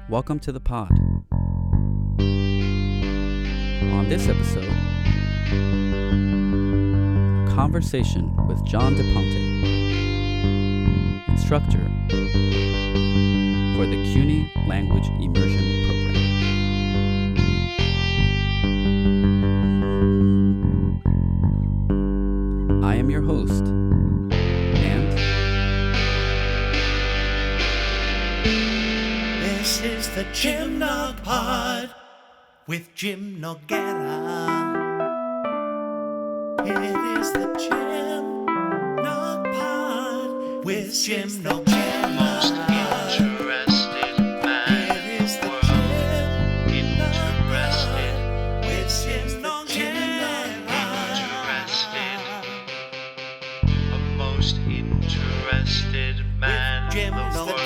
Welcome to the pod. On this episode, a conversation with John DePonte, instructor for the CUNY Language Immersion Program. I am your host, and this is the Jim Nog Pod with Jim Noguera. It is the Jim Nog Pod with Jim Noguera. Most interested man It is the in the Jim world. Nog Pod Interested, with Jim Noguera. a most interested man Jim in the Nog world.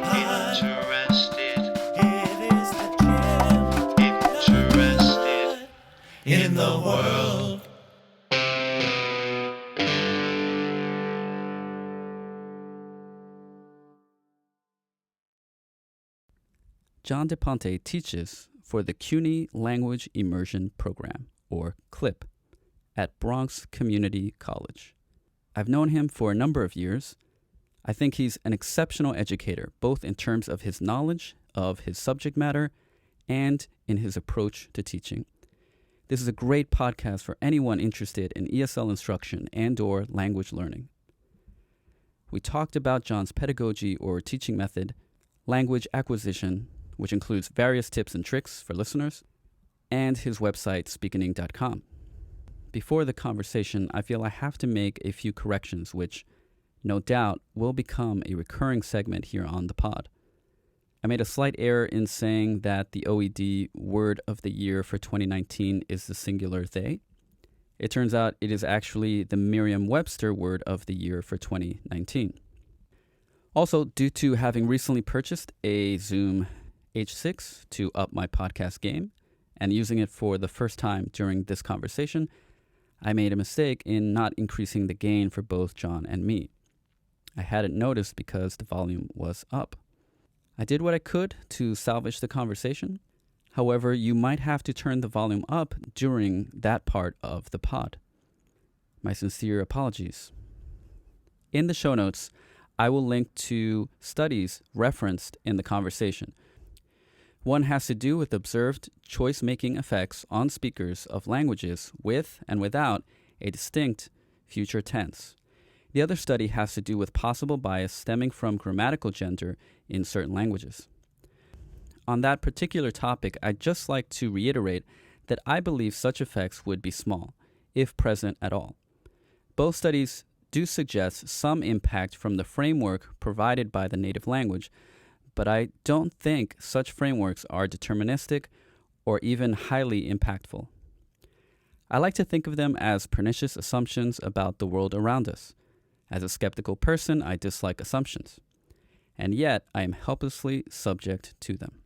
Pod. Interested, It is the Jim interested. in the world. John DePonte teaches for the CUNY Language Immersion Program, or CLIP, at Bronx Community College. I've known him for a number of years. I think he's an exceptional educator, both in terms of his knowledge of his subject matter and in his approach to teaching. This is a great podcast for anyone interested in ESL instruction and/or language learning. We talked about John's pedagogy or teaching method, language acquisition, which includes various tips and tricks for listeners, and his website, speakening.com. Before the conversation, I feel I have to make a few corrections, which no doubt will become a recurring segment here on the pod. I made a slight error in saying that the OED word of the year for 2019 is the singular they. It turns out it is actually the Merriam-Webster word of the year for 2019. Also, due to having recently purchased a Zoom H6 to up my podcast game and using it for the first time during this conversation, I made a mistake in not increasing the gain for both John and me. I hadn't noticed because the volume was up. I did what I could to salvage the conversation. However, you might have to turn the volume up during that part of the pod. My sincere apologies. In the show notes, I will link to studies referenced in the conversation. One has to do with observed choice-making effects on speakers of languages with and without a distinct future tense. The other study has to do with possible bias stemming from grammatical gender in certain languages. On that particular topic, I'd just like to reiterate that I believe such effects would be small, if present at all. Both studies do suggest some impact from the framework provided by the native language, but I don't think such frameworks are deterministic or even highly impactful. I like to think of them as pernicious assumptions about the world around us. As a skeptical person, I dislike assumptions, and yet I am helplessly subject to them.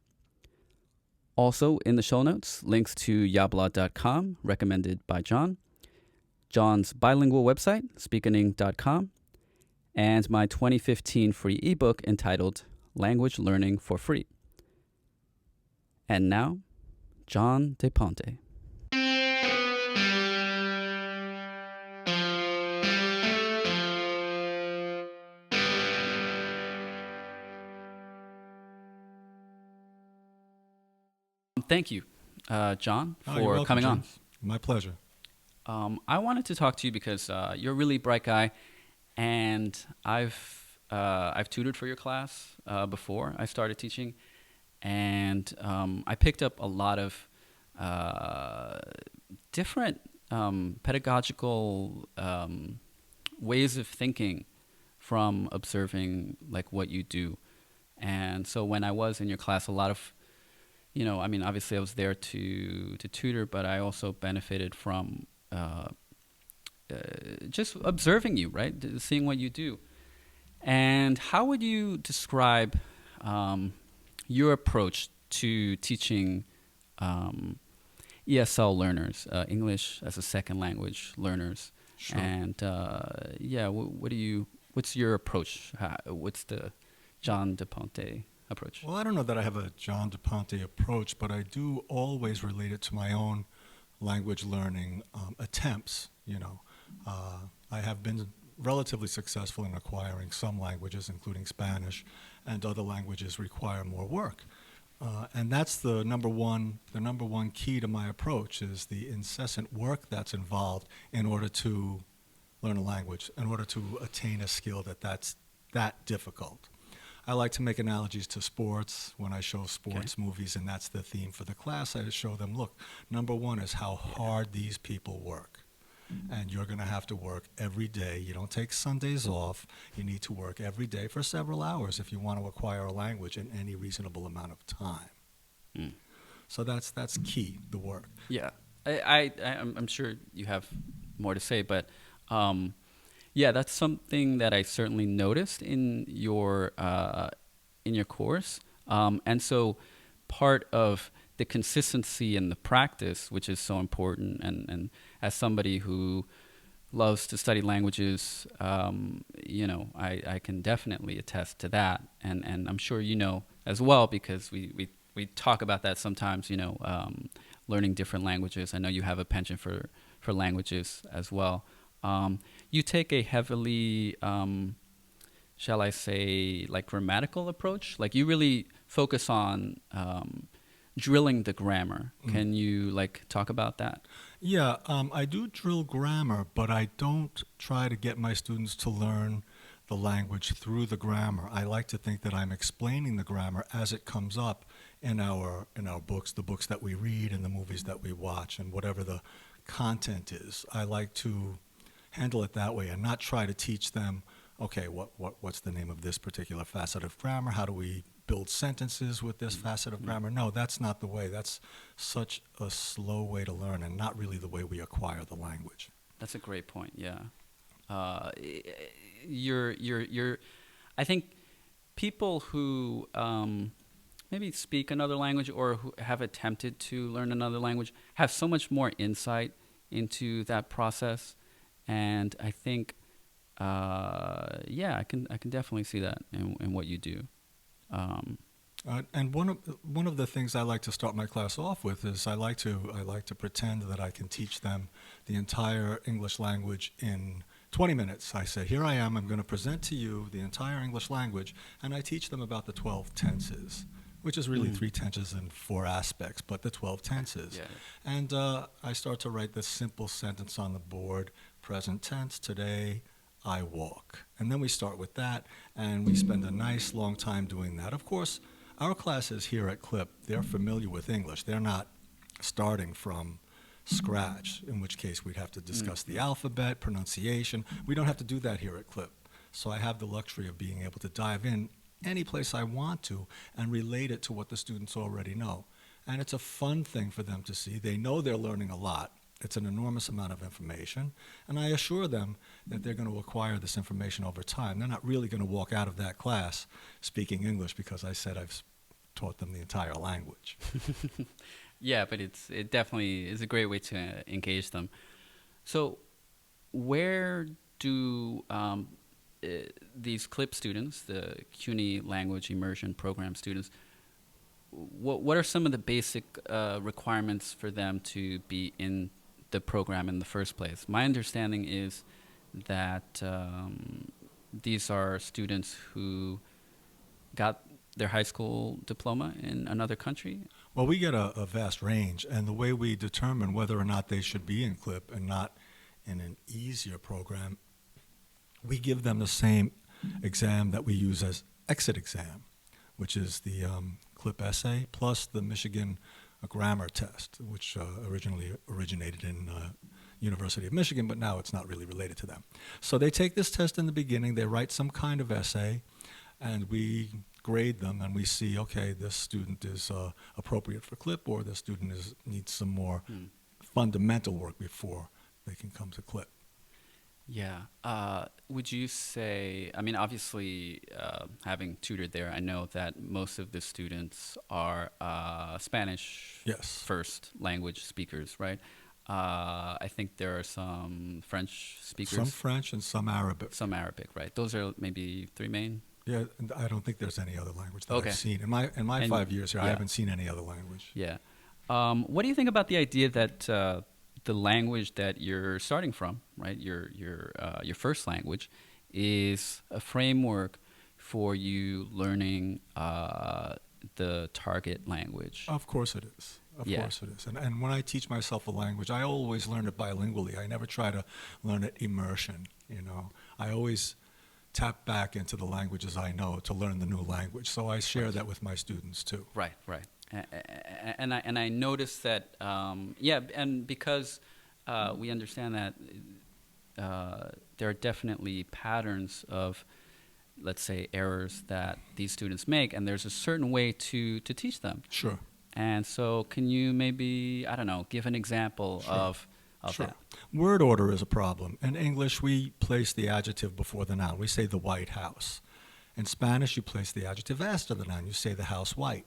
Also in the show notes, links to yabla.com, recommended by John, John's bilingual website, speakening.com, and my 2015 free ebook entitled Language Learning for Free. And now, John DePonte. Thank you, John, You're for welcome, coming on. James. My pleasure. I wanted to talk to you because you're a really bright guy, and I've tutored for your class before I started teaching, and I picked up a lot of different pedagogical ways of thinking from observing like what you do. And so when I was in your class, a lot of obviously I was there to tutor, but I also benefited from just observing you, right? Seeing what you do. And how would you describe your approach to teaching ESL learners, English as a second language learners? Sure. And what's your approach? What's the John DePonte approach? Well, I don't know that I have a John DePonte approach, but I do always relate it to my own language learning attempts. I have been relatively successful in acquiring some languages, including Spanish, and other languages require more work. And that's the number one key to my approach is the incessant work that's involved in order to learn a language, in order to attain a skill that's that difficult. I like to make analogies to sports when I show sports movies, and that's the theme for the class. I just show them, look, number one is how hard these people work. And you're going to have to work every day. You don't take Sundays off. You need to work every day for several hours if you want to acquire a language in any reasonable amount of time. Mm. So that's key, the work. Yeah, I'm sure you have more to say, but yeah, that's something that I certainly noticed in your course, and so part of the consistency and the practice, which is so important, and as somebody who loves to study languages, I can definitely attest to that, and I'm sure you know as well because we talk about that sometimes. Learning different languages. I know you have a penchant for languages as well. You take a heavily, shall I say, like grammatical approach. Like you really focus on drilling the grammar. Can you talk about that? Yeah, I do drill grammar, but I don't try to get my students to learn the language through the grammar. I like to think that I'm explaining the grammar as it comes up in our books, the books that we read and the movies that we watch, and whatever the content is. I like to handle it that way and not try to teach them, okay, what's the name of this particular facet of grammar? How do we build sentences with this facet of grammar? No, that's not the way. That's such a slow way to learn and not really the way we acquire the language. That's a great point. Yeah. I think people who maybe speak another language or who have attempted to learn another language have so much more insight into that process. And I think, I can definitely see that in what you do. And one of the things I like to start my class off with is I like to pretend that I can teach them the entire English language in 20 minutes. I say, here I am. I'm going to present to you the entire English language, and I teach them about the 12 tenses, which is really 3 tenses and 4 aspects, but the 12 tenses. Yeah. And I start to write this simple sentence on the board: present tense, today I walk. And then we start with that, and we spend a nice long time doing that. Of course, our classes here at CLIP, they're familiar with English. They're not starting from scratch, in which case we'd have to discuss the alphabet, pronunciation. We don't have to do that here at CLIP. So I have the luxury of being able to dive in any place I want to and relate it to what the students already know. And it's a fun thing for them to see. They know they're learning a lot. It's an enormous amount of information, and I assure them that they're going to acquire this information over time. They're not really going to walk out of that class speaking English because I said I've taught them the entire language. Yeah, but it definitely is a great way to engage them. So where do these CLIP students, the CUNY Language Immersion Program students, what are some of the basic requirements for them to be in the program in the first place? My understanding is that these are students who got their high school diploma in another country. Well, we get a vast range, and the way we determine whether or not they should be in CLIP and not in an easier program, we give them the same exam that we use as exit exam, which is the CLIP essay plus the Michigan grammar test, which originally originated in University of Michigan, but now it's not really related to them. So they take this test in the beginning, they write some kind of essay, and we grade them, and we see, okay, this student is appropriate for CLIP, or this student needs some more fundamental work before they can come to CLIP. Yeah. Would you say, I mean, obviously, having tutored there, I know that most of the students are Spanish first language speakers, right? I think there are some French speakers. Some French and some Arabic. Some Arabic, right? Those are maybe 3 main Yeah, and I don't think there's any other language that Okay. I've seen. In my And- 5 years here, I yeah. haven't seen any other language. Yeah. What do you think about the idea that the language that you're starting from, right, your first language, is a framework for you learning the target language? Of course it is. Of Yeah. course it is. And when I teach myself a language, I always learn it bilingually. I never try to learn it immersion, you know. I always tap back into the languages I know to learn the new language. So I share that with my students too. Right, right. And I noticed that, and because we understand that there are definitely patterns of, let's say, errors that these students make, and there's a certain way to teach them. Sure. And so can you maybe, I don't know, give an example Sure. of Sure. that? Word order is a problem. In English, we place the adjective before the noun. We say the White House. In Spanish, you place the adjective after the noun. You say the house white.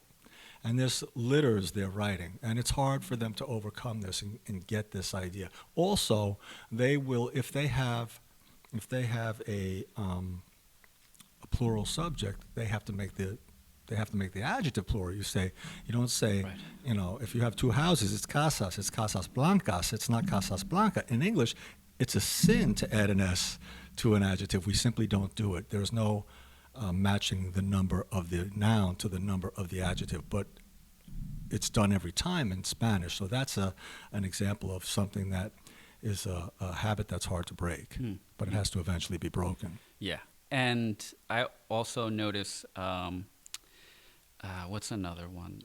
And this litters their writing. And it's hard for them to overcome this and get this idea. Also, they will, if they have a plural subject, they have to make the adjective plural. You don't say, Right. you know, if you have two houses, it's casas blancas, it's not casas blanca. In English, it's a sin to add an S to an adjective. We simply don't do it. There's no matching the number of the noun to the number of the adjective, but it's done every time in Spanish. So that's an example of something that is a habit that's hard to break, but it has to eventually be broken. Yeah. And I also notice, what's another one?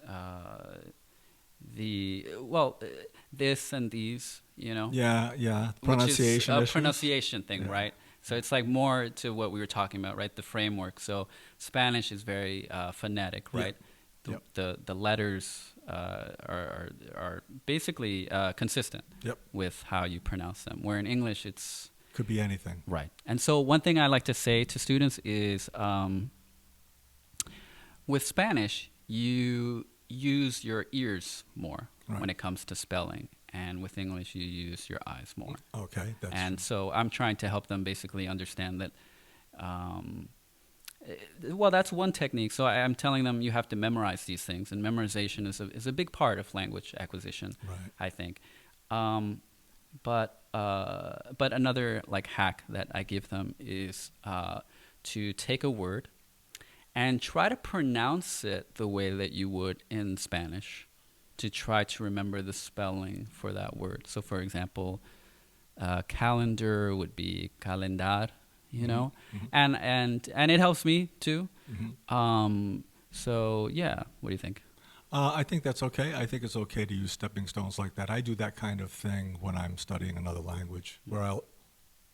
This and these, you know? Yeah, Which is pronunciation a issues. pronunciation thing, Yeah. right? So it's like more to what we were talking about, right? The framework. So Spanish is very phonetic, Yep. right? Yep. The letters are basically consistent Yep. with how you pronounce them. Where in English, it's Could be anything. right. And so one thing I like to say to students is, with Spanish, you use your ears more Right. when it comes to spelling, and with English, you use your eyes more. Okay, that's And so I'm trying to help them basically understand that. Well, that's one technique. So I'm telling them you have to memorize these things, and memorization is a big part of language acquisition, right. I think. But another like hack that I give them is to take a word and try to pronounce it the way that you would in Spanish, to try to remember the spelling for that word. So, for example, calendar would be calendar, you know, and it helps me too. So yeah, what do you think? I think that's okay. I think it's okay to use stepping stones like that. I do that kind of thing when I'm studying another language, where I'll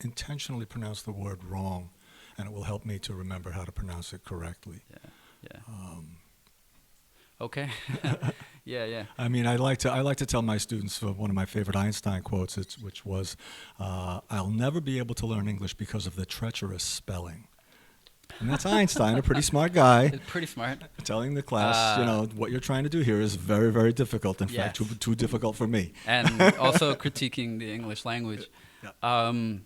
intentionally pronounce the word wrong, and it will help me to remember how to pronounce it correctly. Yeah. Okay. Yeah. I mean, I like to tell my students one of my favorite Einstein quotes, which was, "I'll never be able to learn English because of the treacherous spelling." And that's Einstein, a pretty smart guy, It's pretty smart. telling the class, what you're trying to do here is very, very difficult. In fact, Yes. too difficult for me. And also critiquing the English language. So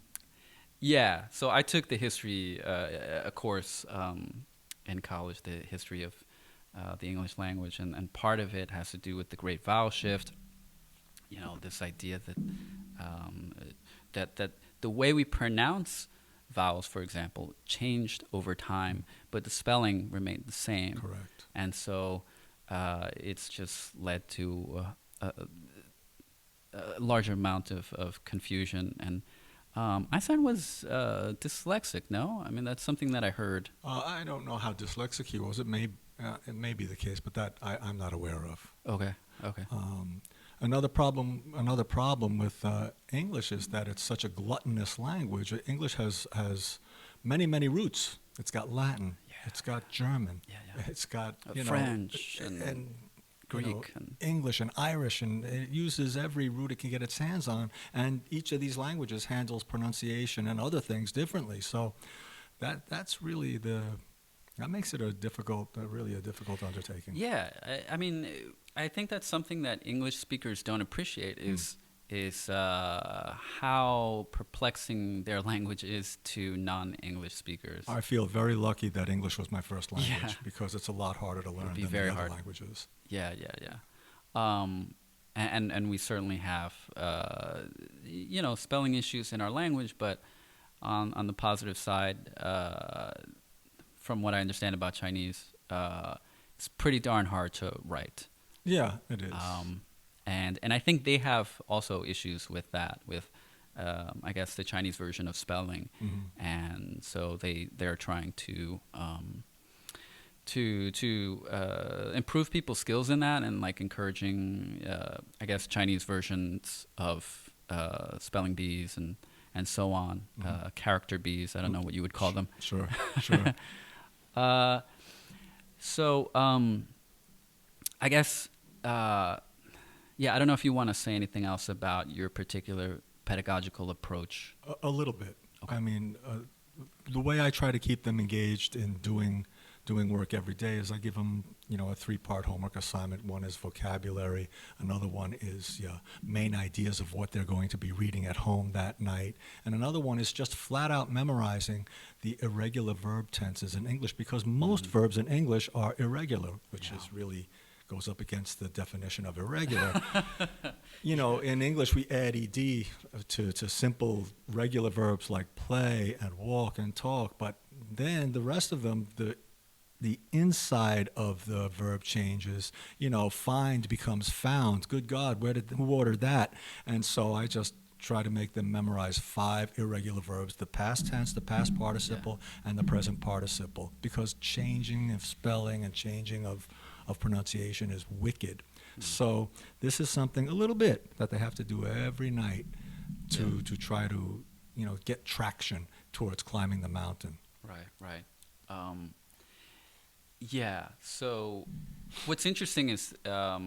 I took the history, a course in college, the history of the English language, and part of it has to do with the great vowel shift. You know, this idea that that the way we pronounce vowels, for example, changed over time, but the spelling remained the same. Correct. And so it's just led to a larger amount of confusion. And Einstein was dyslexic, no? I mean, that's something that I heard. I don't know how dyslexic he was. It may be the case, but that I'm not aware of. Okay. Another problem with English is that it's such a gluttonous language. English has many roots. It's got Latin. Yeah. It's got German. Yeah. It's got French and Greek and English and Irish, and it uses every root it can get its hands on. And each of these languages handles pronunciation and other things differently. So that's really that makes it really a difficult undertaking. yeah. I mean, I think that's something that English speakers don't appreciate is is how perplexing their language is to non-English speakers. I feel very lucky that English was my first language Yeah. because it's a lot harder to learn be than very the other hard. languages. Yeah. And we certainly have spelling issues in our language, but on the positive side, from what I understand about Chinese, it's pretty darn hard to write. Yeah, it is. And I think they have also issues with that, with I guess the Chinese version of spelling, and so they're trying to improve people's skills in that, and like encouraging I guess Chinese versions of spelling bees and so on, character bees. I don't know what you would call them. Sure. So I guess I don't know if you want to say anything else about your particular pedagogical approach. A little bit. Okay. I mean, the way I try to keep them engaged in doing work every day is I give them, a 3-part homework assignment. One is vocabulary. Another one is main ideas of what they're going to be reading at home that night. And another one is just flat out memorizing the irregular verb tenses in English, because most verbs in English are irregular, which is really goes up against the definition of irregular. In English we add ed to simple regular verbs like play and walk and talk, but then the rest of them, the inside of the verb changes. Find becomes found. Good God, who ordered that? And so I just try to make them memorize 5 irregular verbs: the past tense, the past participle, and the present participle, because changing of spelling and changing of pronunciation is wicked. So this is something a little bit that they have to do every night to try to get traction towards climbing the mountain. Right. So what's interesting is I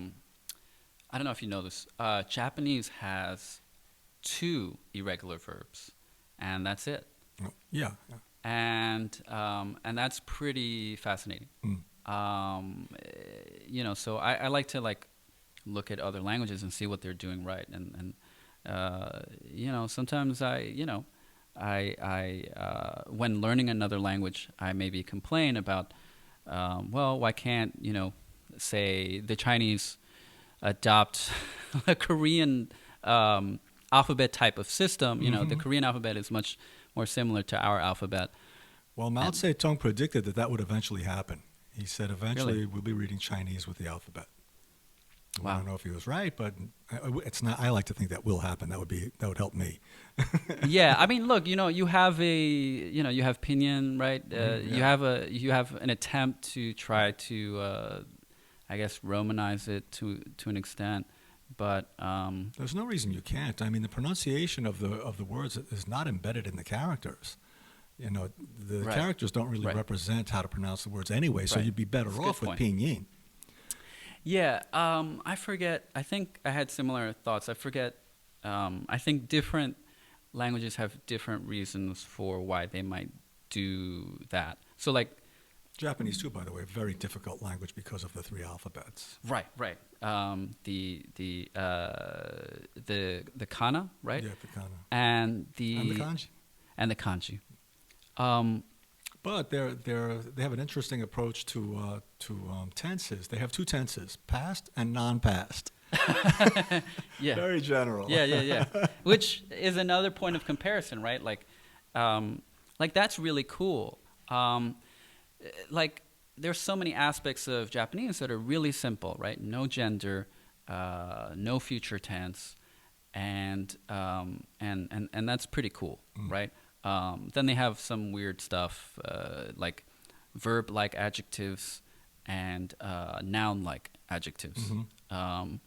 don't know if you know this. Japanese has 2 irregular verbs, and that's it. Yeah. And that's pretty fascinating. So I like to look at other languages and see what they're doing right, and sometimes I when learning another language, I maybe complain about why can't say the Chinese adopt a Korean alphabet type of system. The Korean alphabet is much more similar to our alphabet. Well, Mao Zedong predicted that would eventually happen. He said eventually Really? we'll be reading Chinese with the alphabet. Wow. I don't know if he was right, but it's not. I like to think that will happen. That would help me. Yeah, I mean, look, you have you have pinyin, right? You have an attempt to try to, I guess, Romanize it to an extent, but There's no reason you can't. I mean, the pronunciation of the words is not embedded in the characters. The Right. characters don't really Right. represent how to pronounce the words anyway, so Right. you'd be better That's a good off with point. pinyin. Yeah, I forget. I think I had similar thoughts. I forget. I think different languages have different reasons for why they might do that. So, Japanese too, by the way, a very difficult language because of the 3 alphabets. right. The kana, right? Yeah, the kana. And the kanji. And the kanji. But they have an interesting approach to tenses. They have 2 tenses: past and non-past. Yeah. Very general. Yeah. Which is another point of comparison, right? That's really cool. There's so many aspects of Japanese that are really simple, right? No gender, no future tense, and that's pretty cool, right? Then they have some weird stuff like verb-like adjectives and noun-like adjectives, and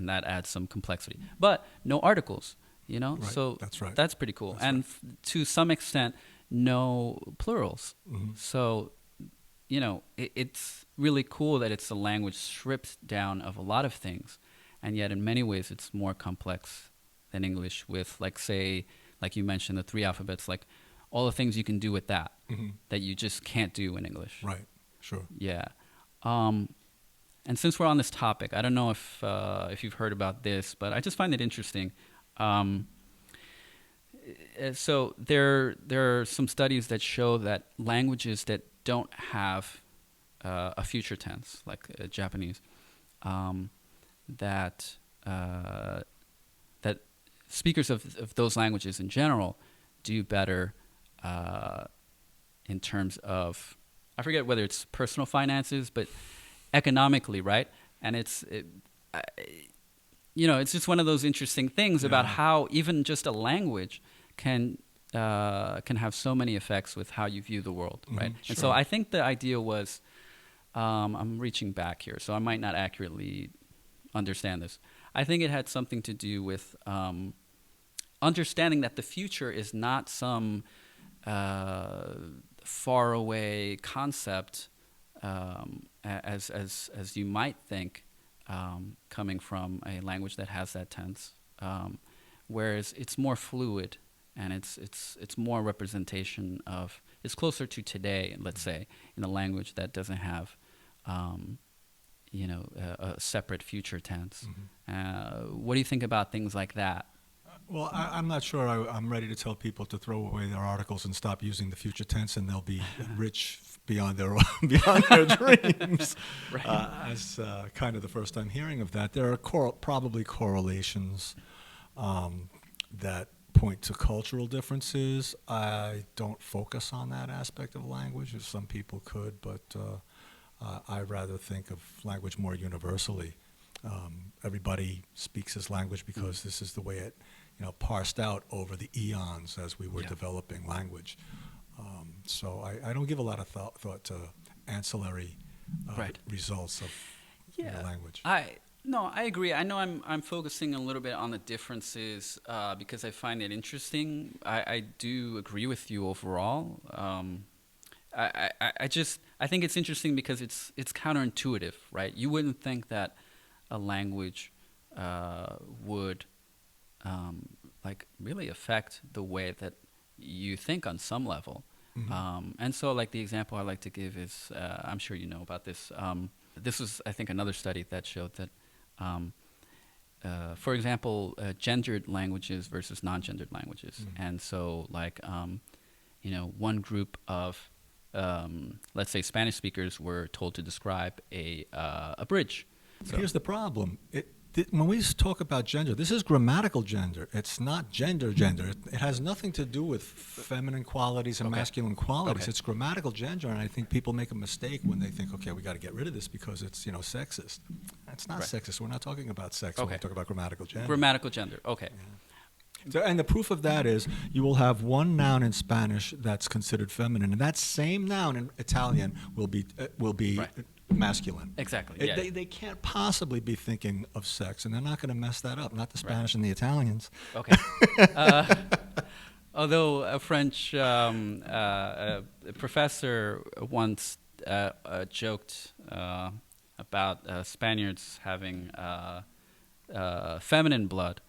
that adds some complexity. But no articles, Right, so that's right. That's pretty cool. That's and right. To some extent, no plurals. So it's really cool that it's a language stripped down of a lot of things, and yet in many ways it's more complex than English with, like you mentioned, the 3 alphabets, all the things you can do with that you just can't do in English. Right. Sure. Yeah. and since we're on this topic, I don't know if you've heard about this, but I just find it interesting. So there are some studies that show that languages that don't have a future tense, like Japanese, that speakers of those languages in general do better in terms of, I forget whether it's personal finances, but economically, right? And it's just one of those interesting things about how even just a language can have so many effects with how you view the world, right? Sure. And so I think the idea was, I'm reaching back here, so I might not accurately understand this. I think it had something to do with understanding that the future is not some faraway concept as you might think, coming from a language that has that tense, whereas it's more fluid and it's more representation of, it's closer to today, let's say, in a language that doesn't have a separate future tense. What do you think about things like that? Well, I'm not sure I'm ready to tell people to throw away their articles and stop using the future tense, and they'll be rich beyond their dreams. Right. As kind of the first time hearing of that, there are probably correlations that point to cultural differences. I don't focus on that aspect of language, as some people could, but I rather think of language more universally. Everybody speaks his language because this is the way it, parsed out over the eons as we were developing language. So I don't give a lot of thought to ancillary results of the language. I agree. I know I'm focusing a little bit on the differences because I find it interesting. I do agree with you overall. I think it's interesting because it's counterintuitive, right? You wouldn't think that a language would really affect the way that you think on some level. And so the example I like to give is, I'm sure you know about this. This was, I think, another study that showed that, for example, gendered languages versus non-gendered languages. And so one group of, let's say, Spanish speakers were told to describe a bridge. So here's the problem. When we talk about gender, this is grammatical gender. It's not gender. It has nothing to do with feminine qualities and masculine qualities. It's grammatical gender, and I think people make a mistake when they think, okay, we got to get rid of this because it's sexist. It's not sexist. We're not talking about sex when we talk about grammatical gender. Grammatical gender. Okay. Yeah. So, and the proof of that is you will have one noun in Spanish that's considered feminine, and that same noun in Italian will be masculine. Exactly. They can't possibly be thinking of sex, and they're not going to mess that up. Not the Spanish and the Italians. Okay. Although a French professor once joked about Spaniards having feminine blood,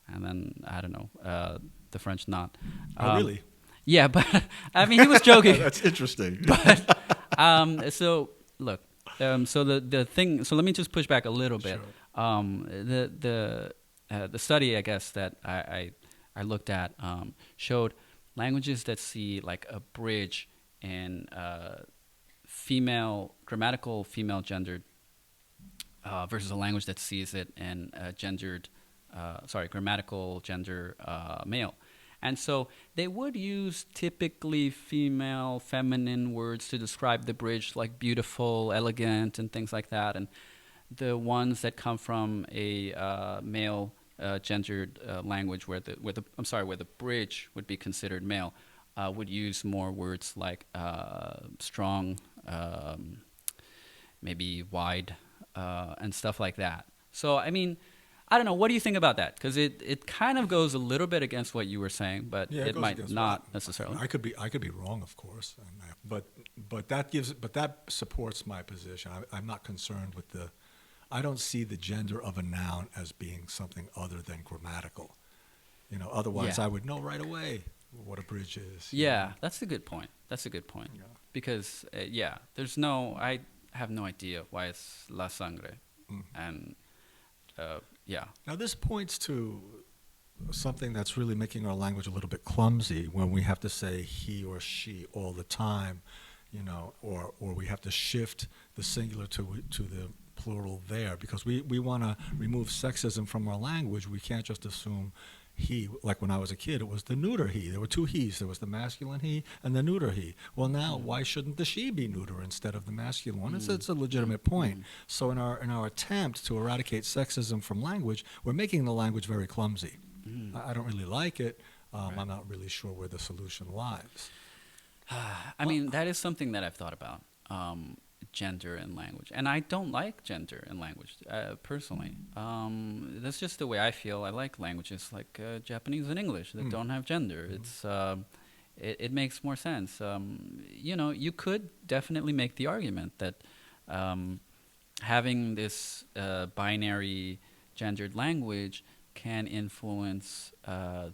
and then I don't know, the French not. Really? Yeah, but I mean he was joking. That's interesting. But so look. So the thing. So let me just push back a little bit. Sure. The study, I guess, that I looked at showed languages that see like a bridge in grammatical female gendered versus a language that sees it in grammatical gender male. And so they would use typically female, feminine words to describe the bridge, like beautiful, elegant, and things like that. And the ones that come from a male gendered language, where the bridge would be considered male, would use more words like strong, maybe wide, and stuff like that. So I mean, I don't know. What do you think about that? Because it kind of goes a little bit against what you were saying, but it might not necessarily. I could be wrong, of course, but that supports my position. I'm not concerned with I don't see the gender of a noun as being something other than grammatical. Otherwise I would know right away what a bridge is. Yeah, that's a good point. Yeah. Because there's no. I have no idea why it's la sangre, and yeah. Now, this points to something that's really making our language a little bit clumsy when we have to say he or she all the time, or we have to shift the singular to the plural there, because we want to remove sexism from our language. We can't just assume he, like when I was a kid, it was the neuter he. There were two he's. There was the masculine he and the neuter he. Well, now, why shouldn't the she be neuter instead of the masculine one? It's a legitimate point. So in our attempt to eradicate sexism from language, we're making the language very clumsy. I don't really like it. I'm not really sure where the solution lies. I mean, that is something that I've thought about, gender in language. And I don't like gender in language, personally. That's just the way I feel. I like languages like Japanese and English that don't have gender. It's it makes more sense. You could definitely make the argument that having this binary gendered language can influence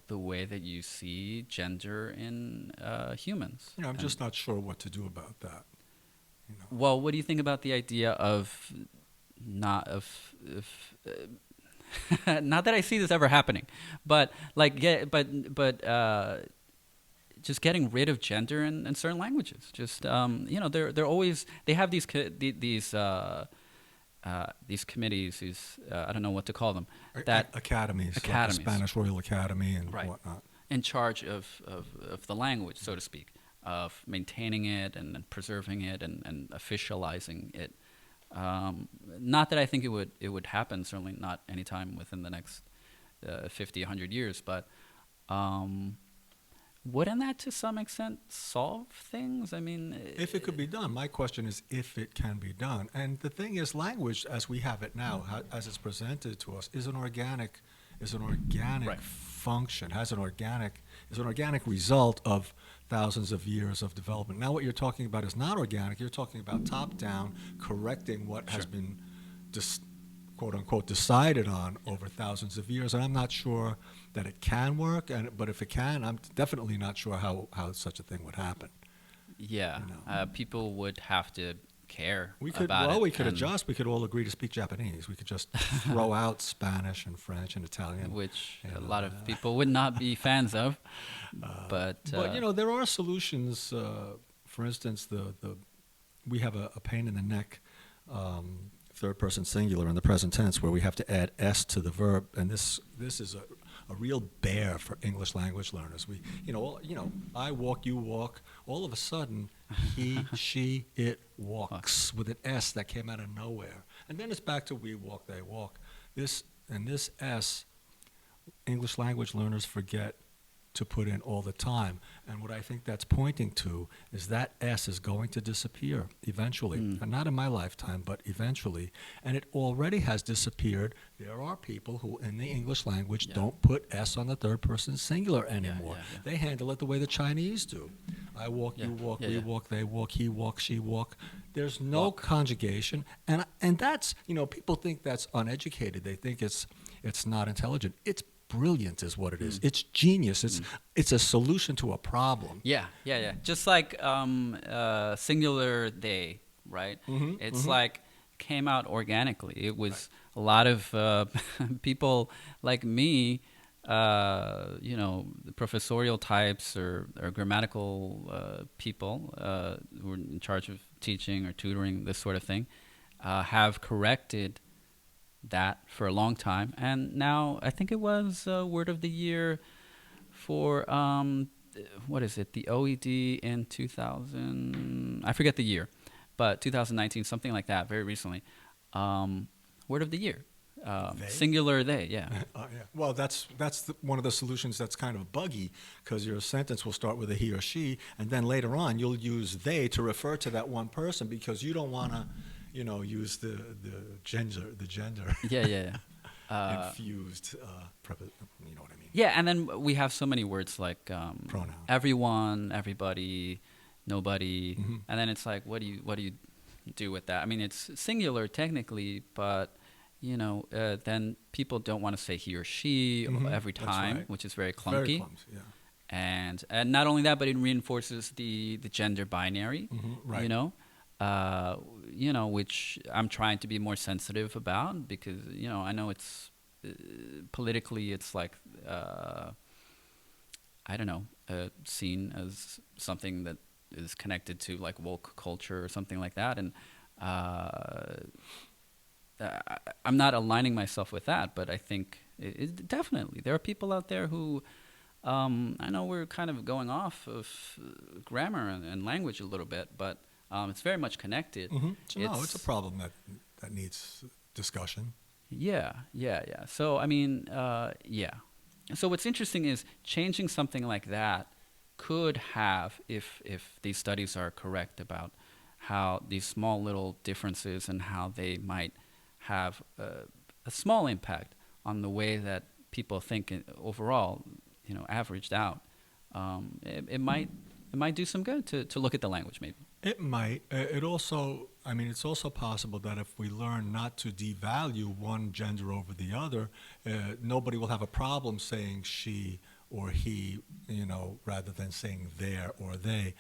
the way that you see gender in humans. I'm just not sure what to do about that. Well, what do you think about the idea of not that I see this ever happening, but just getting rid of gender in certain languages. Just they're always, they have these committees, these I don't know what to call them, that academies, like the Spanish Royal Academy and whatnot, in charge of the language, so to speak, of maintaining it and preserving it and officializing it. Not that I think it would happen, certainly not anytime within the next 50, 100 years, but wouldn't that to some extent solve things? I mean, if it could be done. My question is if it can be done. And the thing is, language as we have it now, as it's presented to us, is an organic function, is an organic result of thousands of years of development. Now what you're talking about is not organic. You're talking about top-down, correcting what has been quote-unquote decided on over thousands of years. And I'm not sure that it can work, but if it can, I'm definitely not sure how such a thing would happen. Yeah, people would have to care we could, about well, it. We could adjust. We could all agree to speak Japanese. We could just throw out Spanish and French and Italian. Which a lot of people would not be fans of. But there are solutions. For instance, we have a pain in the neck third person singular in the present tense where we have to add s to the verb, and this is a real bear for English language learners. I walk, you walk. All of a sudden, he, she, it walks with an s that came out of nowhere, and then it's back to we walk, they walk. This s, English language learners forget to put in all the time. And what I think that's pointing to is that S is going to disappear eventually. And not in my lifetime, but eventually. And it already has disappeared. There are people who in the English language don't put S on the third person singular anymore. They handle it the way the Chinese do. I walk, you walk, we walk, they walk, he walk, she walk. There's no conjugation. And that's, people think that's uneducated. They think it's not intelligent. It's brilliant is what it is. It's genius. It's a solution to a problem. Yeah. Just like singular they, right? It's like came out organically. It was a lot of people like me, the professorial types or grammatical people who were in charge of teaching or tutoring, this sort of thing, have corrected that for a long time, and now I think it was word of the year for what is it, the OED in 2000, I forget the year, but 2019, something like that, very recently. Word of the year, singular they. Yeah. Well, that's one of the solutions that's kind of buggy, because your sentence will start with a he or she, and then later on you'll use they to refer to that one person, because you don't want to use the gender. Infused, you know what I mean? Yeah, and then we have so many words like pronoun. Everyone, everybody, nobody, and then it's like, what do you do with that? I mean, it's singular technically, but then people don't want to say he or she every time, which is very clunky. Very clumsy, yeah. And not only that, but it reinforces the gender binary. which I'm trying to be more sensitive about because, I know it's politically, it's like, I don't know, seen as something that is connected to like woke culture or something like that. And I'm not aligning myself with that, but I think definitely there are people out there who, I know we're kind of going off of grammar and language a little bit, but it's very much connected. So it's a problem that needs discussion. Yeah. So, I mean, yeah. So what's interesting is changing something like that could have, if these studies are correct about how these small little differences and how they might have a small impact on the way that people think overall, averaged out, it might do some good to look at the language maybe. It might. It's also possible that if we learn not to devalue one gender over the other, nobody will have a problem saying she or he, rather than saying their or they.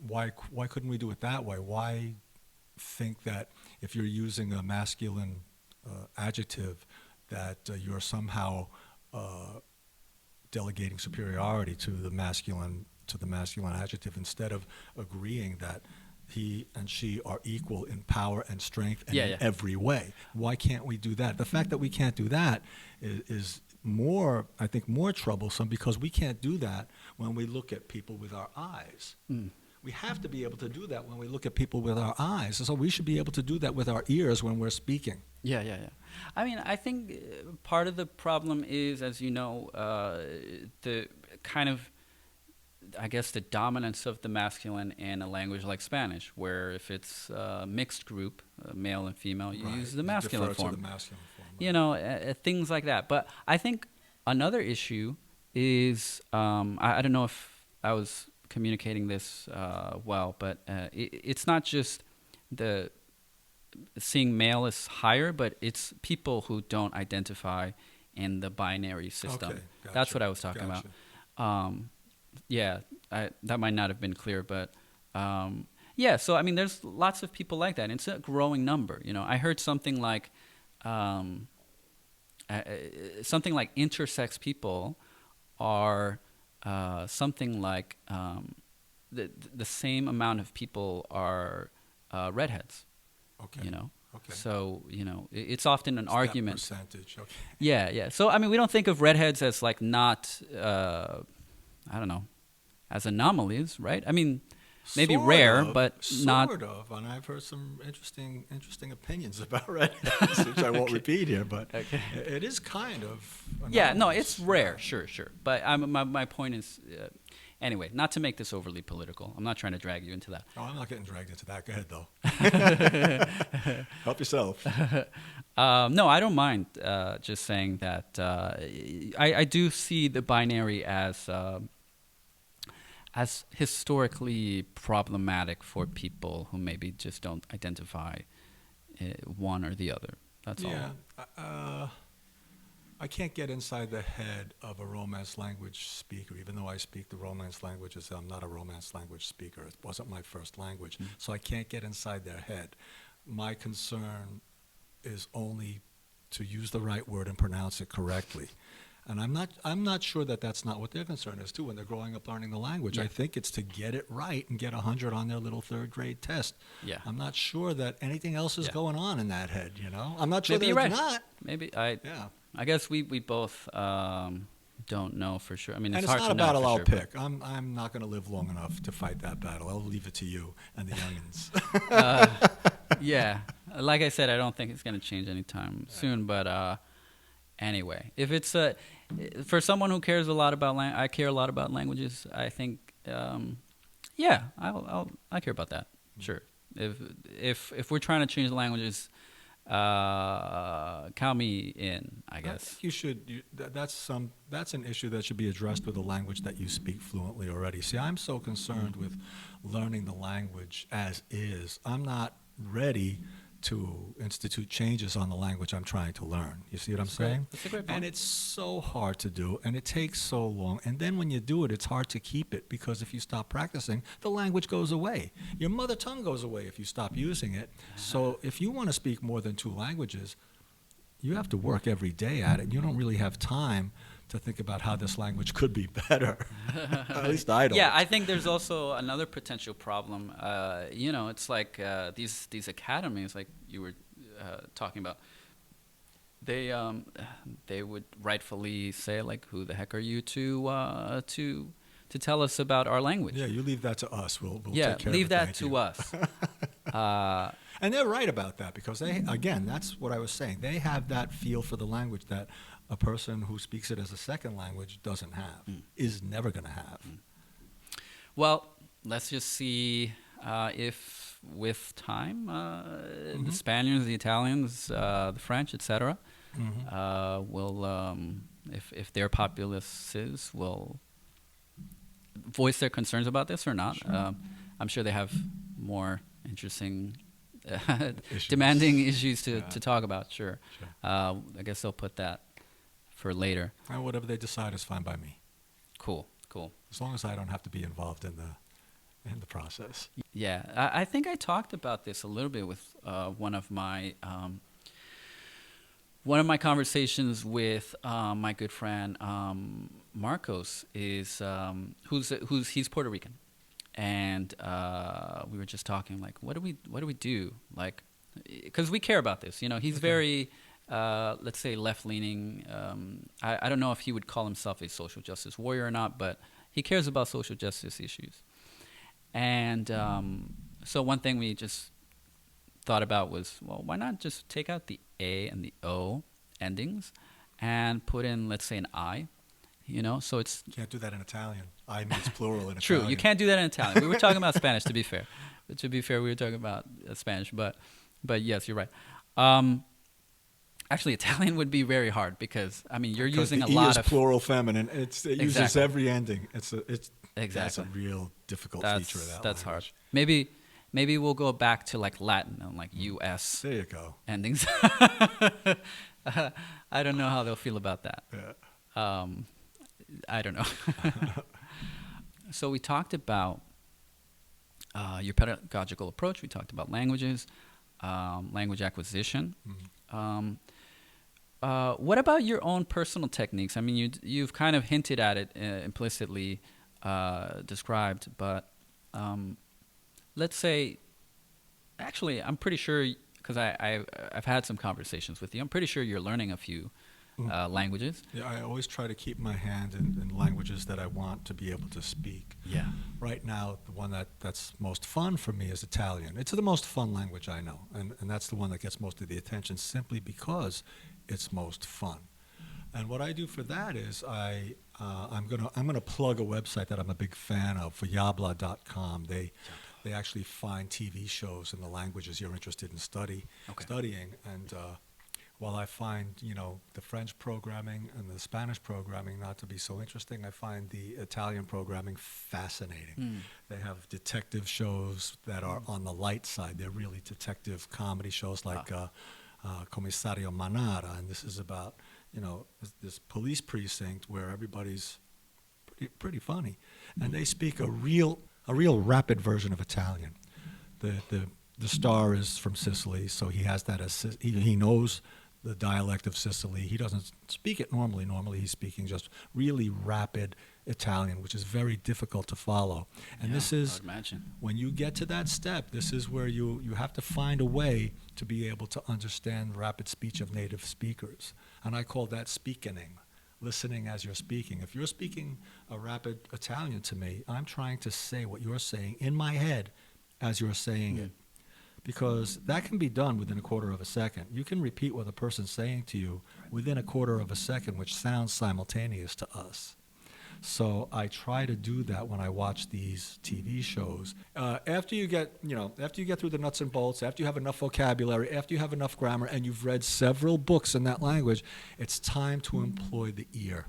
Why couldn't we do it that way? Why think that if you're using a masculine adjective that you're somehow delegating superiority to the masculine adjective instead of agreeing that he and she are equal in power and strength and in every way? Why can't we do that? The fact that we can't do that is more, I think, more troublesome because we can't do that when we look at people with our eyes. We have to be able to do that when we look at people with our eyes. So we should be able to do that with our ears when we're speaking. Yeah. I mean, I think part of the problem is, as you know, the kind of, I guess, the dominance of the masculine in a language like Spanish, where if it's a mixed group, male and female, you use the masculine form. To the masculine form. Right. Things like that. But I think another issue is, I don't know if I was communicating this well, but it's not just the seeing male as higher, but it's people who don't identify in the binary system. Okay, gotcha. That's what I was talking about. That might not have been clear, but so I mean, there's lots of people like that. It's a growing number. I heard something like intersex people are something like the same amount of people are redheads. Okay. Okay. So it's often an argument. That percentage. Okay. Yeah. So I mean, we don't think of redheads as like not I don't know, as anomalies, right? I mean, maybe sort rare, of, but not. Sort of, and I've heard some interesting opinions about redheads, which I won't repeat here, but it is kind of anomalous. Yeah, no, it's rare, sure. But my point is, anyway, not to make this overly political. I'm not trying to drag you into that. Oh, I'm not getting dragged into that. Go ahead, though. Help yourself. No, I don't mind just saying that I do see the binary as historically problematic for people who maybe just don't identify one or the other. That's all. Yeah. I can't get inside the head of a Romance language speaker, even though I speak the Romance languages. I'm not a Romance language speaker. It wasn't my first language. So I can't get inside their head. My concern is only to use the right word and pronounce it correctly. And I'm not sure that that's not what their concern is, too, when they're growing up learning the language. Yeah. I think it's to get it right and get 100 on their little third grade test. Yeah. I'm not sure that anything else is going on in that head, I'm not sure maybe that you're it's right. not. Maybe I guess we both don't know for sure. I mean, it's hard not to a know battle for I'll sure, pick. I'm not going to live long enough to fight that battle. I'll leave it to you and the youngins. Yeah. Like I said, I don't think it's going to change anytime soon. But anyway, if it's for someone who cares a lot about I care a lot about languages. I think, I care about that. Sure. If we're trying to change the languages, count me in, I guess. I think you should. That's an issue that should be addressed with a language that you speak fluently already. See, I'm so concerned with learning the language as is. I'm not ready to institute changes on the language I'm trying to learn. You see what I'm saying? That's a great point. And it's so hard to do, and it takes so long. And then when you do it, it's hard to keep it, because if you stop practicing, the language goes away. Your mother tongue goes away if you stop using it. So if you want to speak more than 2 languages, you have to work every day at it. You don't really have time to think about how this language could be better. At least I don't. Yeah, I think there's also another potential problem. It's like these academies, like you were talking about. They would rightfully say, like, "Who the heck are you to tell us about our language?" Yeah, you leave that to us. We'll take care of it. Leave that Thank to you. us. And they're right about that, because they, again, that's what I was saying. They have that feel for the language that a person who speaks it as a second language doesn't have, is never going to have. Well, let's just see if, with time, the Spaniards, the Italians, the French, etc., will, if their populaces will voice their concerns about this or not. Sure. I'm sure they have more interesting, Issues. demanding issues to Yeah. talk about. Sure. Sure. I guess they'll put that for later. And whatever they decide is fine by me, Cool. as long as I don't have to be involved in the process. Yeah, I think I talked about this a little bit with one of my conversations with my good friend Marcos is he's Puerto Rican, and we were just talking, like, what do we do, like, because we care about this. He's very let's say left-leaning. I don't know if he would call himself a social justice warrior or not, but he cares about social justice issues. And so one thing we just thought about was, well, why not just take out the A and the O endings and put in, let's say, an I, so it's... You can't do that in Italian. I means plural in True, Italian. you can't do that in Italian. We were talking about Spanish, to be fair. We were talking about Spanish, but yes, you're right. Actually, Italian would be very hard because, you're using a lot of... plural feminine. It uses Exactly. every ending. Exactly. That's Exactly. a real difficult feature of that That's hard. language. Maybe we'll go back to, like, Latin and, like, U.S. There you go. endings. I don't know how they'll feel about that. Yeah. I don't know. So we talked about your pedagogical approach. We talked about languages, language acquisition. What about your own personal techniques? You've kind of hinted at it, implicitly described, but let's say, actually, I'm pretty sure, because I've had some conversations with you, I'm pretty sure you're learning a few languages. Yeah, I always try to keep my hand in languages that I want to be able to speak. Yeah. Right now, the one that's most fun for me is Italian. It's the most fun language I know, and that's the one that gets most of the attention simply because it's most fun. And what I do for that is I'm gonna plug a website that I'm a big fan of, for yabla.com. They actually find TV shows in the languages you're interested in studying. And while I find the French programming and the Spanish programming not to be so interesting, I find the Italian programming fascinating. They have detective shows that are on the light side. They're really detective comedy shows like Commissario Manara, and this is about this police precinct where everybody's pretty funny, and they speak a real rapid version of Italian. The star is from Sicily, so he has that as he knows the dialect of Sicily. He doesn't speak it normally. Normally he's speaking just really rapid Italian, which is very difficult to follow. And this is, I would imagine, when you get to that step, this is where you have to find a way to be able to understand rapid speech of native speakers. And I call that speakening, listening as you're speaking. If you're speaking a rapid Italian to me, I'm trying to say what you're saying in my head as you're saying it. Because that can be done within a quarter of a second. You can repeat what the person's saying to you within a quarter of a second, which sounds simultaneous to us. So I try to do that when I watch these TV shows. After you get through the nuts and bolts, after you have enough vocabulary, after you have enough grammar, and you've read several books in that language, it's time to employ the ear,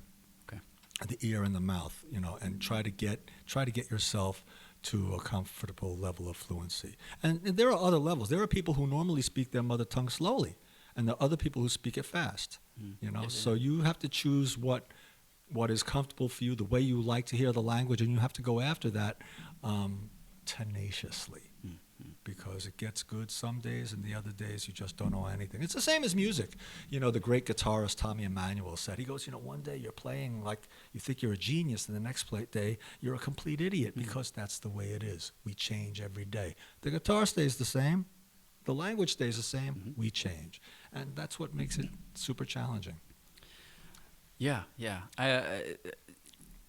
the ear and the mouth, and try to get yourself to a comfortable level of fluency. And there are other levels. There are people who normally speak their mother tongue slowly, and there are other people who speak it fast. You know, so you have to choose what is comfortable for you, the way you like to hear the language, and you have to go after that tenaciously. Because it gets good some days, and the other days you just don't know anything. It's the same as music. You know, the great guitarist Tommy Emmanuel said, he goes, you know, one day you're playing like you think you're a genius, and the next day you're a complete idiot, because that's the way it is. We change every day. The guitar stays the same. The language stays the same. We change. And that's what makes it super challenging. Yeah.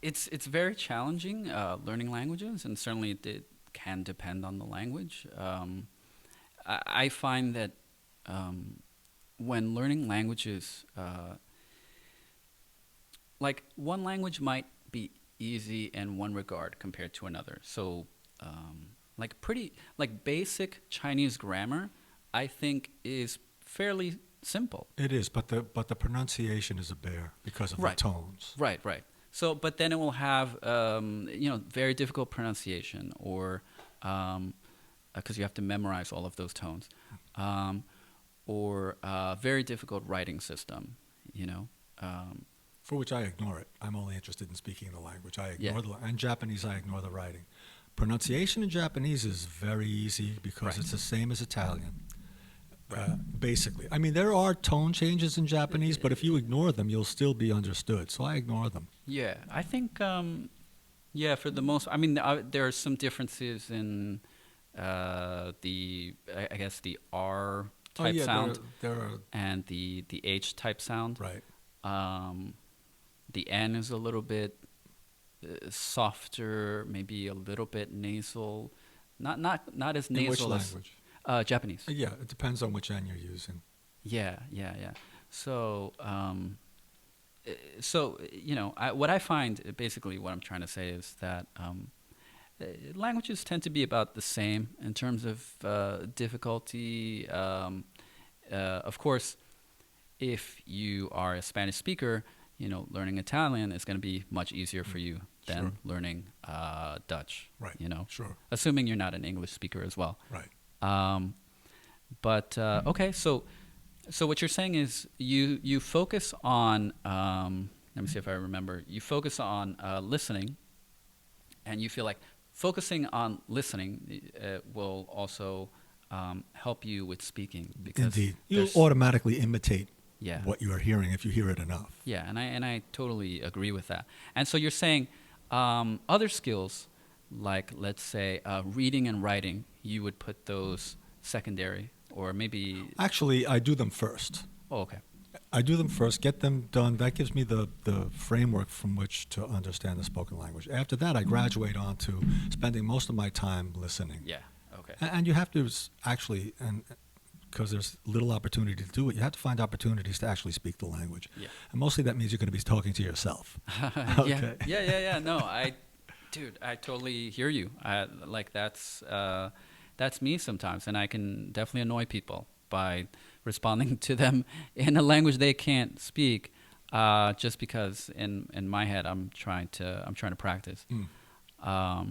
It's very challenging learning languages, and certainly it can depend on the language. I find that when learning languages, like one language might be easy in one regard compared to another. So like basic Chinese grammar, I think is fairly simple. It is, but the pronunciation is a bear because of the tones. Right. So, but then it will have, very difficult pronunciation, or because you have to memorize all of those tones, or very difficult writing system, For which I ignore it. I'm only interested in speaking the language. I ignore and Japanese, I ignore the writing. Pronunciation in Japanese is very easy because it's the same as Italian. Basically. I mean, there are tone changes in Japanese, but if you ignore them, you'll still be understood. So I ignore them. Yeah, I think, for the most, I mean, there are some differences in the R type sound there are, and the H type sound. Right. The N is a little bit softer, maybe a little bit nasal, not as nasal in which as language? Japanese. Yeah, it depends on which N you're using. Yeah. So, what I find, basically what I'm trying to say is that languages tend to be about the same in terms of difficulty. Of course, if you are a Spanish speaker, learning Italian is going to be much easier for you than learning Dutch. Right. Sure. Assuming you're not an English speaker as well. Right. Okay, so what you're saying is you focus on, let me see if I remember, you focus on listening, and you feel like focusing on listening will also help you with speaking. Because indeed. You'll automatically imitate Yeah. what you are hearing if you hear it enough. Yeah, and I totally agree with that. And so you're saying other skills, like let's say reading and writing, you would put those secondary, or maybe... Actually, I do them first. Oh, okay. I do them first, get them done. That gives me the framework from which to understand the spoken language. After that, I graduate on to spending most of my time listening. Yeah, okay. And you have to actually, and because there's little opportunity to do it, you have to find opportunities to actually speak the language. Yeah. And mostly that means you're going to be talking to yourself. Okay. Yeah. No, I totally hear you. That's me sometimes, and I can definitely annoy people by responding to them in a language they can't speak, just because in my head I'm trying to practice. I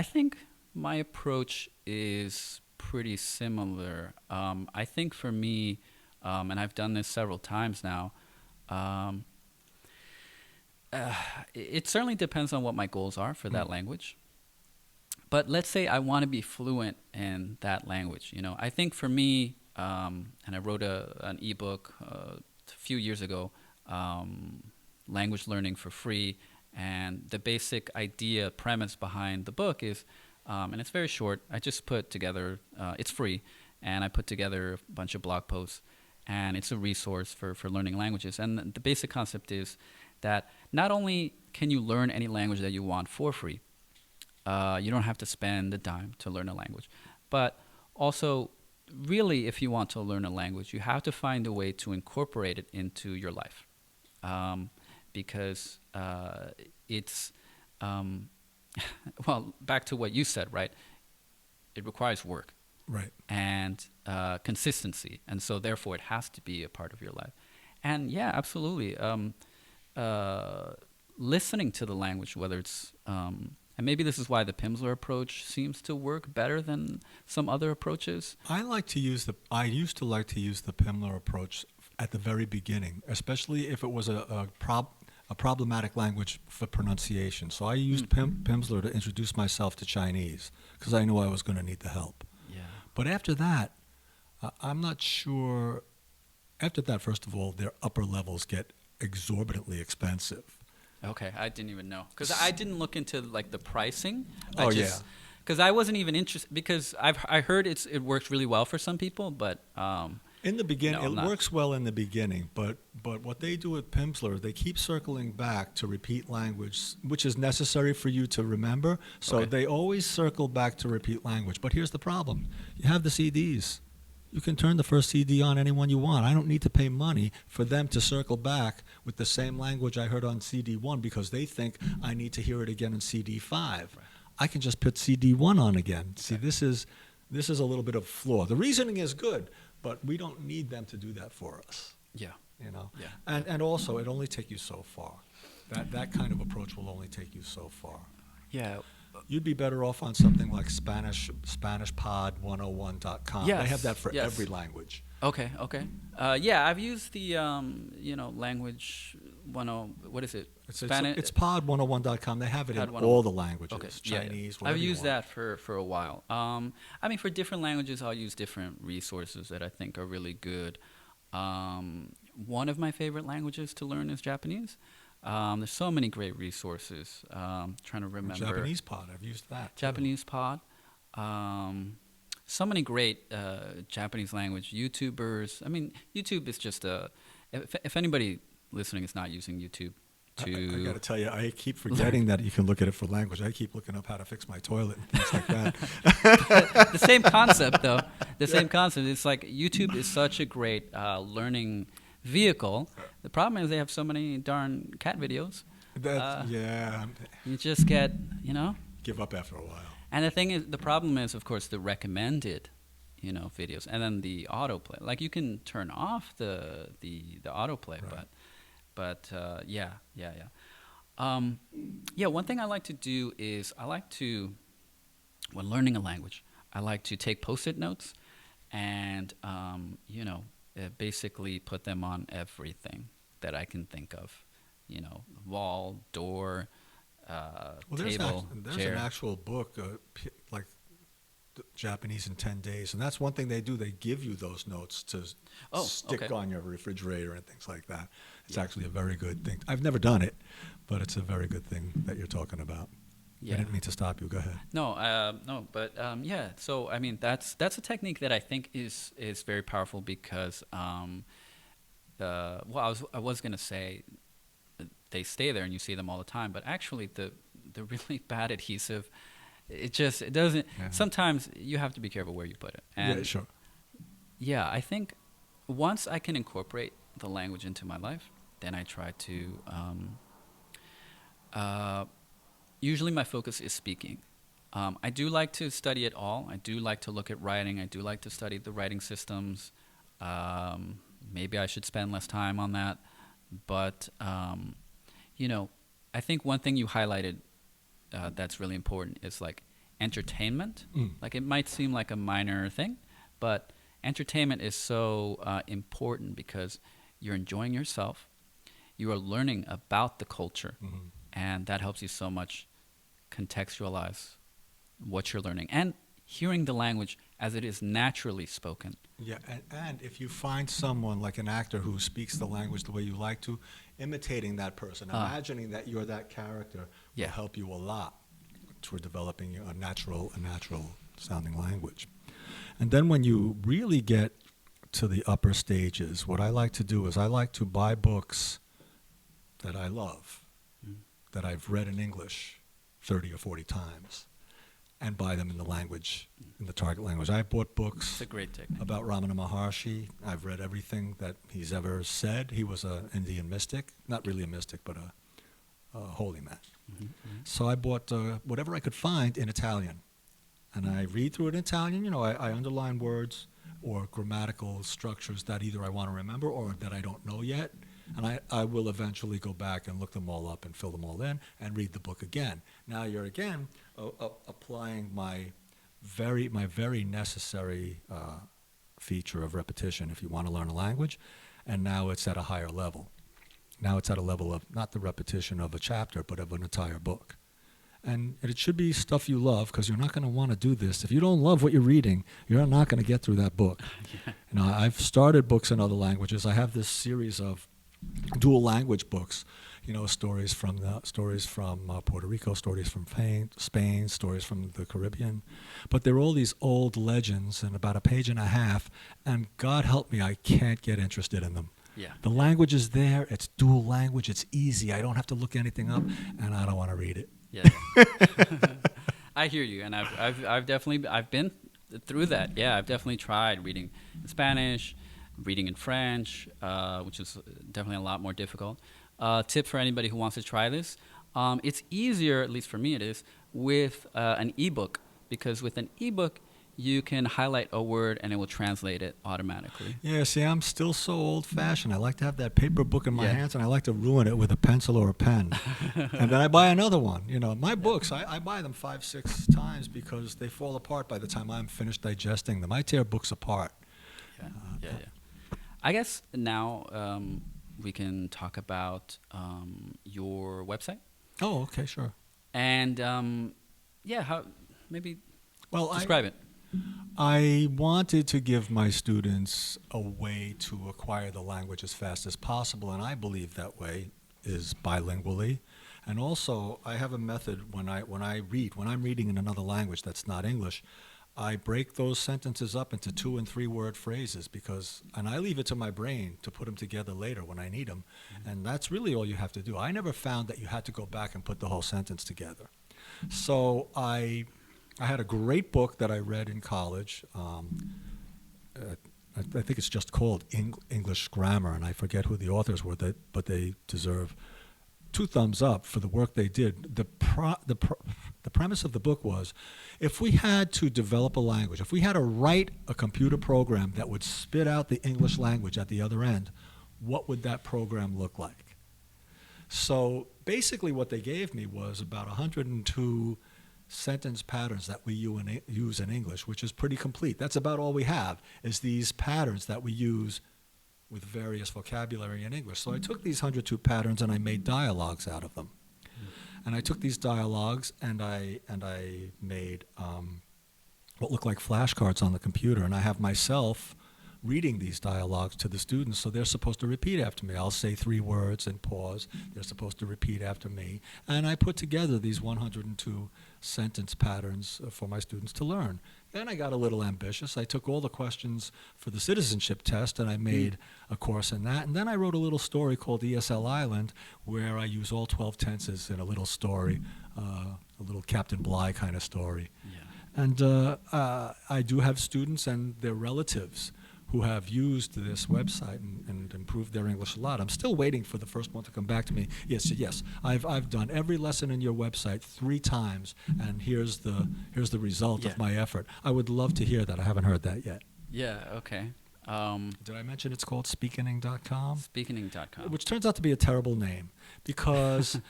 think my approach is pretty similar. I think for me, and I've done this several times now, it certainly depends on what my goals are for that language. But let's say I want to be fluent in that language. I think for me, and I wrote an ebook a few years ago, Language Learning for Free, and the basic premise behind the book is, and it's very short, I just put together, it's free, and I put together a bunch of blog posts, and it's a resource for learning languages. And the basic concept is that not only can you learn any language that you want for free, you don't have to spend a dime to learn a language. But also, really, if you want to learn a language, you have to find a way to incorporate it into your life. Because it's, back to what you said, right? It requires work. Right. And consistency. And so, therefore, it has to be a part of your life. And, yeah, absolutely. listening to the language, whether it's and maybe this is why the Pimsleur approach seems to work better than some other approaches. I used to like to use the Pimsleur approach at the very beginning, especially if it was a problematic language for pronunciation. So I used Pimsleur to introduce myself to Chinese because I knew I was going to need the help. Yeah. But after that, I'm not sure. After that, first of all, their upper levels get exorbitantly expensive. Okay, I didn't even know because I didn't look into like the pricing. Yeah. Because I wasn't even interested because I heard it works really well for some people, but in the beginning, no, it works well in the beginning. But what they do with Pimsleur, they keep circling back to repeat language, which is necessary for you to remember. So they always circle back to repeat language. But here's the problem: you have the CDs. You can turn the first CD on anyone you want. I don't need to pay money for them to circle back with the same language I heard on CD 1 because they think I need to hear it again in CD 5. Right. I can just put CD 1 on again. See, this is a little bit of a flaw. The reasoning is good, but we don't need them to do that for us. Yeah. You know? Yeah. And also, it only takes you so far. That kind of approach will only take you so far. Yeah. You'd be better off on something like SpanishPod101.com. Yes, They have that for yes. every language. Okay. Yeah, I've used the language 10. What is it? It's pod101.com. They have it in all the languages. Okay. Chinese. I've used that for a while. I mean, for different languages, I'll use different resources that I think are really good. One of my favorite languages to learn is Japanese. There's so many great resources. Trying to remember. Japanese Pod. I've used that. Japanese Pod. So many great Japanese language YouTubers. I mean, YouTube is just if anybody listening is not using YouTube I got to tell you, I keep forgetting that you can look at it for language. I keep looking up how to fix my toilet and things like that. The same concept, though. Same concept. It's like YouTube is such a great learning vehicle. The problem is they have so many darn cat videos. You just get, give up after a while. And the problem is, of course, the recommended, videos, and then the autoplay. Like you can turn off the autoplay, right. but yeah. One thing I like to do is when learning a language, I like to take Post-it notes, and basically put them on everything that I can think of, wall, door, table, there's chair. an actual book, like Japanese in 10 days, and that's one thing they do. They give you those notes to stick on your refrigerator and things like that. It's actually a very good thing. I've never done it, but it's a very good thing that you're talking about. Yeah. I didn't mean to stop you. Go ahead. No, but yeah. So I mean, that's a technique that I think is very powerful because, I was gonna say, they stay there and you see them all the time, but actually the really bad adhesive, it doesn't. Yeah. Sometimes you have to be careful where you put it. And yeah, sure. Yeah, I think once I can incorporate the language into my life, then I try to. Usually my focus is speaking. I do like to study it all. I do like to look at writing. I do like to study the writing systems. Maybe I should spend less time on that. But, I think one thing you highlighted that's really important is like entertainment. Like it might seem like a minor thing, but entertainment is so important because you're enjoying yourself. You are learning about the culture. Mm-hmm. And that helps you so much contextualize what you're learning and hearing the language as it is naturally spoken. Yeah, and if you find someone like an actor who speaks the language the way you like to, imitating that person, imagining that you're that character will help you a lot toward developing a natural sounding language. And then when you really get to the upper stages, what I like to do is I like to buy books that I love, that I've read in English 30 or 40 times, and buy them in the language, in the target language. I bought books it's a great technique. About Ramana Maharshi. I've read everything that he's ever said. He was an Indian mystic, not really a mystic, but a holy man. Mm-hmm, mm-hmm. So I bought whatever I could find in Italian, and I read through it in Italian. I underline words or grammatical structures that either I want to remember or that I don't know yet. And I will eventually go back and look them all up and fill them all in and read the book again. Now you're again applying my very necessary feature of repetition if you want to learn a language, and now it's at a higher level. Now it's at a level of not the repetition of a chapter, but of an entire book. And it should be stuff you love, because you're not going to want to do this. If you don't love what you're reading, you're not going to get through that book. Yeah. You know, I've started books in other languages. I have this series of dual language books, you know, stories from Puerto Rico, stories from Spain, stories from the Caribbean. But they're all these old legends in about a page and a half, and God help me, I can't get interested in them. Yeah. The language is there, it's dual language, it's easy, I don't have to look anything up, and I don't want to read it. Yeah. I hear you, and I've definitely been through that. Yeah, I've definitely tried reading in Spanish, reading in French, which is definitely a lot more difficult. Tip for anybody who wants to try this: it's easier, at least for me, it is with an ebook, because with an ebook you can highlight a word and it will translate it automatically. Yeah, see, I'm still so old-fashioned. I like to have that paper book in my Yeah. hands, and I like to ruin it with a pencil or a pen. And then I buy another one. You know, my books, I buy them 5-6 times because they fall apart by the time I'm finished digesting them. I tear books apart. Yeah. I guess now we can talk about your website. Oh, okay, sure. And how maybe Well, describe it. I wanted to give my students a way to acquire the language as fast as possible, and I believe that way is bilingually. And also, I have a method when I'm reading in another language that's not English, I break those sentences up into 2- and 3-word phrases and I leave it to my brain to put them together later when I need them. Mm-hmm. And that's really all you have to do. I never found that you had to go back and put the whole sentence together. So I had a great book that I read in college. I think it's just called English Grammar, and I forget who the authors were, but they deserve 2 thumbs up for the work they did. The premise of the book was, if we had to develop a language, if we had to write a computer program that would spit out the English language at the other end, what would that program look like? So basically what they gave me was about 102 sentence patterns that we use in English, which is pretty complete. That's about all we have, is these patterns that we use with various vocabulary in English. So I took these 102 patterns and I made dialogues out of them. And I took these dialogues and I made what looked like flashcards on the computer, and I have myself reading these dialogues to the students, so they're supposed to repeat after me. I'll say 3 words and pause. They're supposed to repeat after me. And I put together these 102 sentence patterns for my students to learn. Then I got a little ambitious. I took all the questions for the citizenship test and I made a course in that. And then I wrote a little story called ESL Island, where I use all 12 tenses in a little story, a little Captain Bligh kind of story. Yeah. And I do have students and their relatives who have used this website and improved their English a lot. I'm still waiting for the first one to come back to me. Yes, I've done every lesson in your website 3 times, and here's the result of my effort. I would love to hear that. I haven't heard that yet. Yeah, okay. Did I mention it's called speakening.com? Speakening.com. Which turns out to be a terrible name, because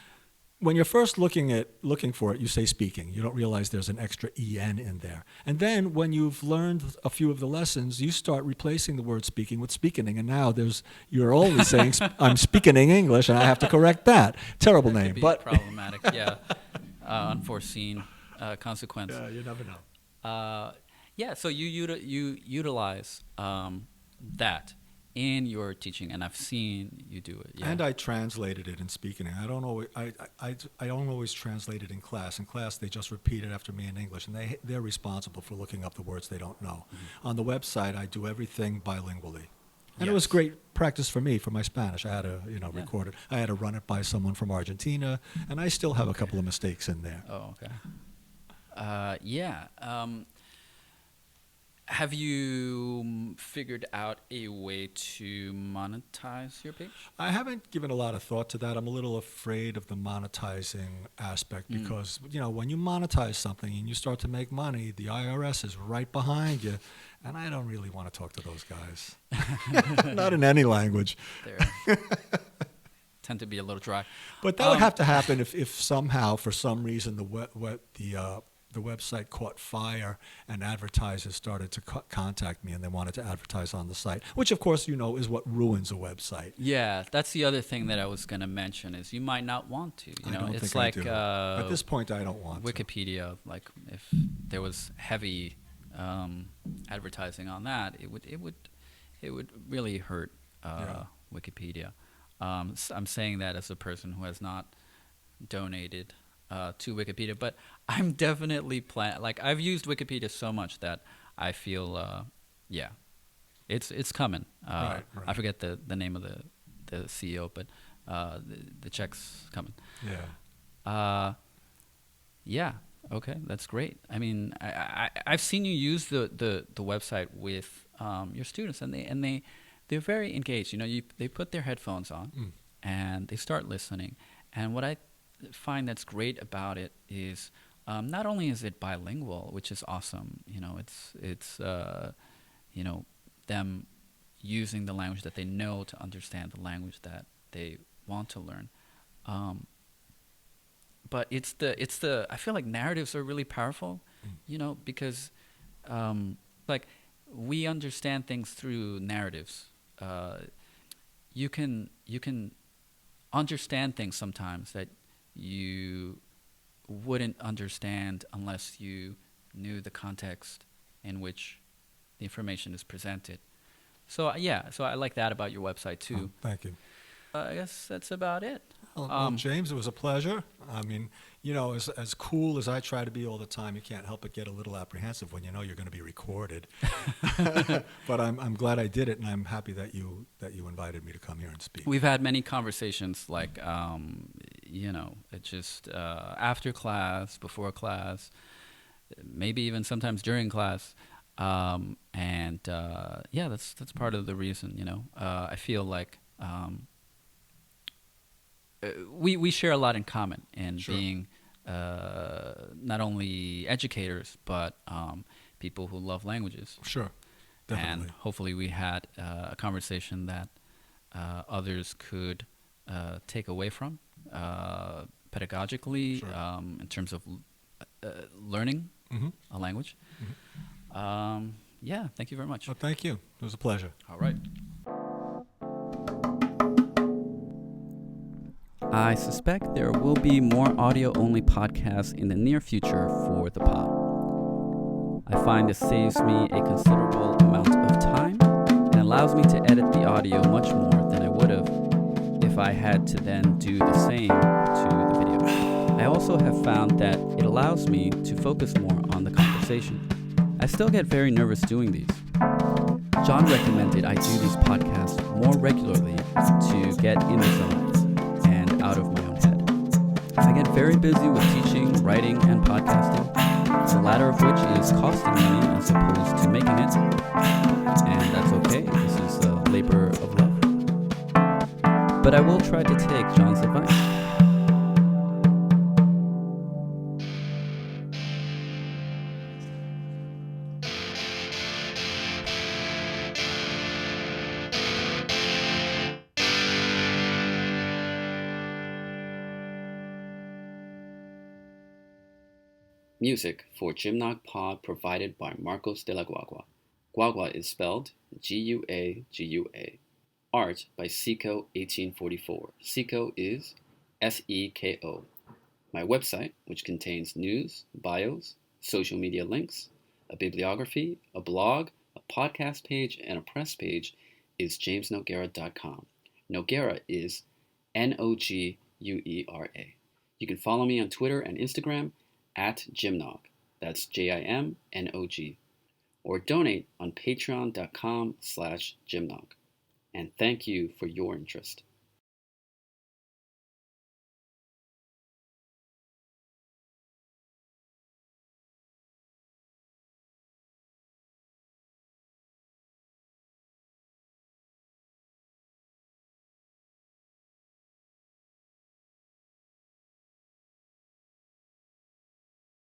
when you're first looking for it, you say speaking. You don't realize there's an extra EN in there. And then when you've learned a few of the lessons, you start replacing the word speaking with speakening. And now you're only saying, I'm speakening English, and I have to correct that. Terrible That name. could be But problematic, yeah. Unforeseen consequence. yeah, you never know. So you utilize that in your teaching, and I've seen you do it. Yeah. And I translated it in speaking. I don't always translate it in class. In class, they just repeat it after me in English, and they're responsible for looking up the words they don't know. Mm-hmm. On the website, I do everything bilingually. And it was great practice for me, for my Spanish. I had to, record it. I had to run it by someone from Argentina, and I still have a couple of mistakes in there. Oh, okay. Have you figured out a way to monetize your page? I haven't given a lot of thought to that. I'm a little afraid of the monetizing aspect because, when you monetize something and you start to make money, the IRS is right behind you, and I don't really want to talk to those guys. Not in any language. There. tend to be a little dry. But that would have to happen if somehow, for some reason, the website caught fire and advertisers started to contact me and they wanted to advertise on the site, which of course is what ruins a website. Yeah, that's the other thing that I was going to mention is you might not want to. I don't it's think like I do. At this point, I don't want Wikipedia. Like if there was heavy advertising on that, it would really hurt Wikipedia. I'm saying that as a person who has not donated to Wikipedia, but I'm definitely I've used Wikipedia so much that I feel it's coming. Right. I forget the name of the CEO, but the check's coming. Yeah. Okay, that's great. I mean, I've seen you use the website with your students, and they're very engaged. They put their headphones on and they start listening. And what I find that's great about it is not only is it bilingual, which is awesome. It's them using the language that they know to understand the language that they want to learn. But it's the I feel like narratives are really powerful, because we understand things through narratives. You can understand things sometimes that you wouldn't understand unless you knew the context in which the information is presented. So I like that about your website too. Thank you. I guess that's about it. Well, James, it was a pleasure. I mean, as cool as I try to be all the time, you can't help but get a little apprehensive when you know you're going to be recorded. But I'm glad I did it, and I'm happy that you invited me to come here and speak. We've had many conversations, it just after class, before class, maybe even sometimes during class, that's part of the reason. I feel like. We share a lot in common in being not only educators but people who love languages. Sure, definitely. And hopefully we had a conversation that others could take away from pedagogically, in terms of learning a language. Thank you very much. Well, thank you. It was a pleasure. All right. I suspect there will be more audio-only podcasts in the near future for the pod. I find this saves me a considerable amount of time and allows me to edit the audio much more than I would have if I had to then do the same to the video. I also have found that it allows me to focus more on the conversation. I still get very nervous doing these. John recommended I do these podcasts more regularly to get in the zone out of my own head. I get very busy with teaching, writing, and podcasting, the latter of which is costing money as opposed to making it, and that's okay. This is a labor of love. But I will try to take John's advice. Music for Gymnog Pod provided by Marcos de la Guagua. Guagua is spelled G-U-A-G-U-A. Art by Seco 1844. Seco is S-E-K-O. My website, which contains news, bios, social media links, a bibliography, a blog, a podcast page, and a press page, is jamesnoguera.com. Noguera is N-O-G-U-E-R-A. You can follow me on Twitter and Instagram at Gymnog, that's J-I-M-N-O-G, or donate on patreon.com/Gymnog. And thank you for your interest.